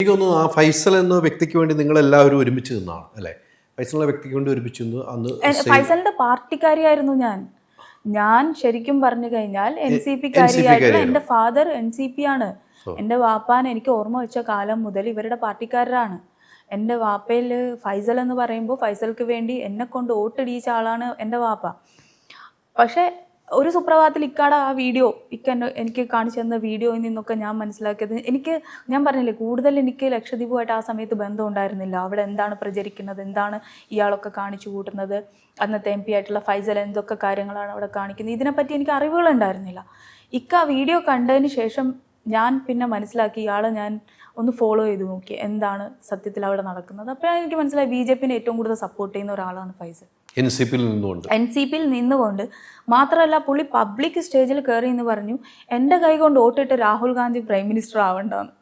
എനിക്ക് തോന്നുന്നു ആ ഫൈസൽ എന്ന വ്യക്തിക്ക് വേണ്ടി നിങ്ങൾ എല്ലാവരും ഒരുമിച്ച് നിന്നാണ് അല്ലേ? ഫൈസൽ എന്ന വ്യക്തിക്ക് വേണ്ടി ഒരുമിച്ച് നിന്ന് അന്ന് ഫൈസലിന്റെ പാർട്ടിക്കാരിയായിരുന്നു ഞാൻ ശരിക്കും പറഞ്ഞു കഴിഞ്ഞാൽ NCP കാരിയായിട്ടുള്ള എൻ്റെ ഫാദർ NCP ആണ്. എൻ്റെ വാപ്പാൻ എനിക്ക് ഓർമ്മ വെച്ച കാലം മുതൽ ഇവരുടെ പാർട്ടിക്കാരാണ്. എൻ്റെ വാപ്പയിൽ ഫൈസൽ എന്ന് പറയുമ്പോൾ ഫൈസൽക്ക് വേണ്ടി എന്നെ കൊണ്ട് വോട്ടിടിയിച്ച ആളാണ് എൻ്റെ വാപ്പ. പക്ഷേ ഒരു സുപ്രഭാതത്തിൽ ഇക്കാടെ ആ വീഡിയോ എനിക്ക് കാണിച്ചു തന്ന വീഡിയോയിൽ നിന്നൊക്കെ ഞാൻ മനസ്സിലാക്കിയത്, ഞാൻ പറഞ്ഞില്ലേ, കൂടുതൽ എനിക്ക് ലക്ഷദ്വീപുമായിട്ട് ആ സമയത്ത് ബന്ധം ഉണ്ടായിരുന്നില്ല. അവിടെ എന്താണ് പ്രചരിക്കുന്നത്, എന്താണ് ഇയാളൊക്കെ കാണിച്ചു കൂട്ടുന്നത്, അന്നത്തെ MP ആയിട്ടുള്ള ഫൈസൽ എന്തൊക്കെ കാര്യങ്ങളാണ് അവിടെ കാണിക്കുന്നത്, ഇതിനെപ്പറ്റി എനിക്ക് അറിവുകളുണ്ടായിരുന്നില്ല. ആ വീഡിയോ കണ്ടതിന് ശേഷം ഞാൻ പിന്നെ മനസ്സിലാക്കി ഇയാളെ ഞാൻ ഒന്ന് ഫോളോ ചെയ്ത് നോക്കി എന്താണ് സത്യത്തിൽ അവിടെ നടക്കുന്നത്. അപ്പോഴാണ് എനിക്ക് മനസ്സിലായി BJPനെ ഏറ്റവും കൂടുതൽ സപ്പോർട്ട് ചെയ്യുന്ന ഒരാളാണ് ഫൈസൽ. NCPയിൽ നിന്നുകൊണ്ട് മാത്രമല്ല, പുള്ളി പബ്ലിക് സ്റ്റേജിൽ കയറി എന്ന് പറഞ്ഞു എൻ്റെ കൈ കൊണ്ട് വോട്ടിട്ട് രാഹുൽ ഗാന്ധി പ്രൈം മിനിസ്റ്റർ ആവണ്ടെന്ന്.